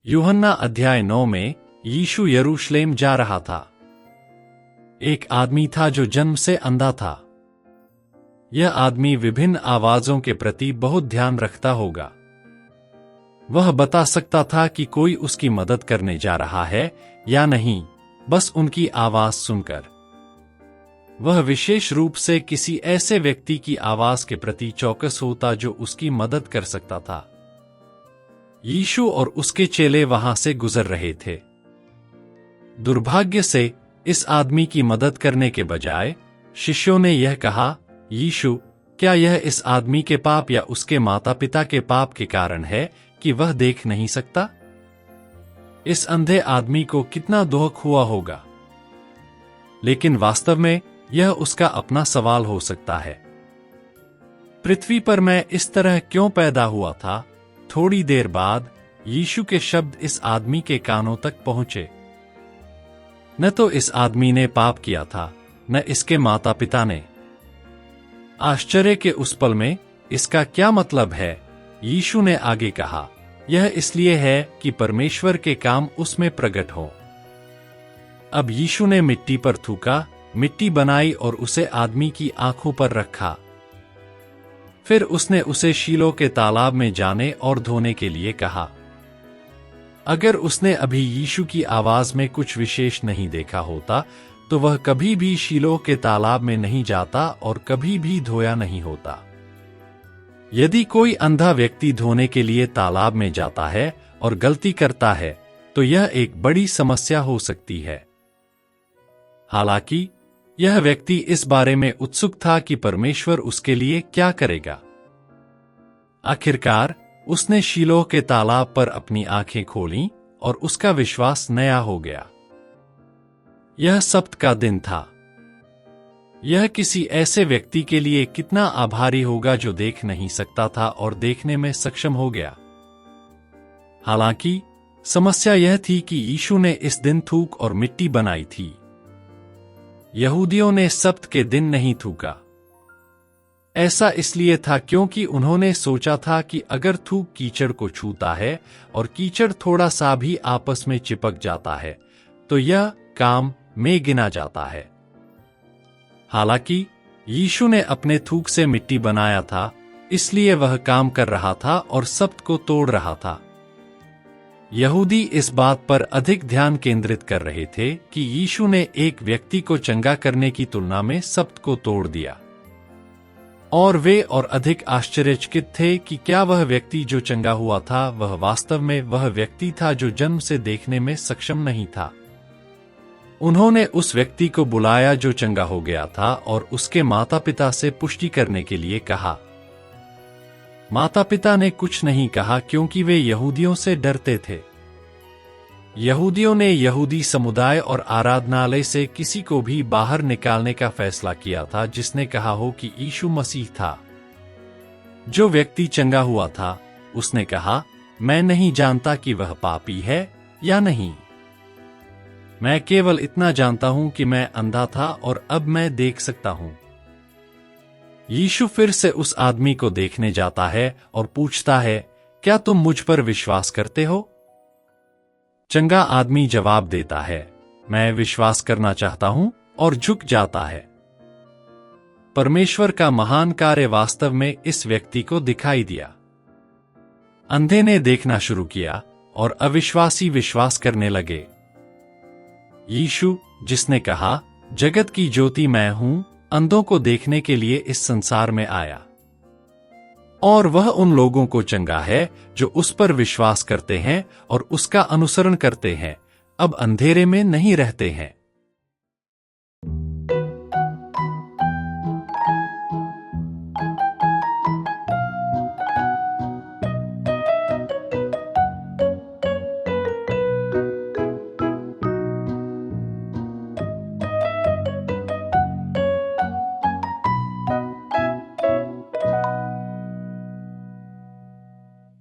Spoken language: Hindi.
यूहन्ना अध्याय 9 में यीशु यरूशलेम जा रहा था। एक आदमी था जो जन्म से अंधा था। यह आदमी विभिन्न आवाजों के प्रति बहुत ध्यान रखता होगा। वह बता सकता था कि कोई उसकी मदद करने जा रहा है या नहीं, बस उनकी आवाज सुनकर। वह विशेष रूप से किसी ऐसे व्यक्ति की आवाज के प्रति चौकस होता जो उसकी मदद कर सकता था। यीशु और उसके चेले वहां से गुजर रहे थे। दुर्भाग्य से इस आदमी की मदद करने के बजाय शिष्यों ने यह कहा, यीशु, क्या यह इस आदमी के पाप या उसके माता पिता के पाप के कारण है कि वह देख नहीं सकता? इस अंधे आदमी को कितना दुख हुआ होगा। लेकिन वास्तव में यह उसका अपना सवाल हो सकता है। पृथ्वी पर मैं इस तरह क्यों पैदा हुआ था? थोड़ी देर बाद यीशु के शब्द इस आदमी के कानों तक पहुंचे। न तो इस आदमी ने पाप किया था, न इसके माता पिता ने। आश्चर्य के उस पल में इसका क्या मतलब है? यीशु ने आगे कहा, यह इसलिए है कि परमेश्वर के काम उसमें प्रकट हो। अब यीशु ने मिट्टी पर थूका, मिट्टी बनाई और उसे आदमी की आंखों पर रखा। फिर उसने उसे शीलो के तालाब में जाने और धोने के लिए कहा। अगर उसने अभी यीशु की आवाज में कुछ विशेष नहीं देखा होता, तो वह कभी भी शीलो के तालाब में नहीं जाता और कभी भी धोया नहीं होता। यदि कोई अंधा व्यक्ति धोने के लिए तालाब में जाता है और गलती करता है, तो यह एक बड़ी समस्या हो सकती है। हालांकि यह व्यक्ति इस बारे में उत्सुक था कि परमेश्वर उसके लिए क्या करेगा। आखिरकार उसने शीलोह के तालाब पर अपनी आंखें खोलीं और उसका विश्वास नया हो गया। यह सब्त का दिन था। यह किसी ऐसे व्यक्ति के लिए कितना आभारी होगा जो देख नहीं सकता था और देखने में सक्षम हो गया। हालांकि समस्या यह थी कि यीशु ने इस दिन थूक और मिट्टी बनाई थी। यहूदियों ने सब्त के दिन नहीं थूका। ऐसा इसलिए था क्योंकि उन्होंने सोचा था कि अगर थूक कीचड़ को छूता है और कीचड़ थोड़ा सा भी आपस में चिपक जाता है, तो यह काम में गिना जाता है। हालांकि यीशु ने अपने थूक से मिट्टी बनाया था, इसलिए वह काम कर रहा था और सब्त को तोड़ रहा था। यहूदी इस बात पर अधिक ध्यान केंद्रित कर रहे थे कि यीशु ने एक व्यक्ति को चंगा करने की तुलना में सब्त को तोड़ दिया, और वे और अधिक आश्चर्यचकित थे कि क्या वह व्यक्ति जो चंगा हुआ था वह वास्तव में वह व्यक्ति था जो जन्म से देखने में सक्षम नहीं था। उन्होंने उस व्यक्ति को बुलाया जो चंगा हो गया था और उसके माता पिता से पुष्टि करने के लिए कहा। माता पिता ने कुछ नहीं कहा क्योंकि वे यहूदियों से डरते थे। यहूदियों ने यहूदी समुदाय और आराधनालय से किसी को भी बाहर निकालने का फैसला किया था जिसने कहा हो कि यीशु मसीह था। जो व्यक्ति चंगा हुआ था उसने कहा, मैं नहीं जानता कि वह पापी है या नहीं। मैं केवल इतना जानता हूं कि मैं अंधा था और अब मैं देख सकता हूं। यीशु फिर से उस आदमी को देखने जाता है और पूछता है, क्या तुम मुझ पर विश्वास करते हो? चंगा आदमी जवाब देता है, मैं विश्वास करना चाहता हूं, और झुक जाता है। परमेश्वर का महान कार्य वास्तव में इस व्यक्ति को दिखाई दिया। अंधे ने देखना शुरू किया और अविश्वासी विश्वास करने लगे। यीशु, जिसने कहा, जगत की ज्योति मैं हूं, अंधों को देखने के लिए इस संसार में आया। और वह उन लोगों को चंगा है जो उस पर विश्वास करते हैं और उसका अनुसरण करते हैं, अब अंधेरे में नहीं रहते हैं।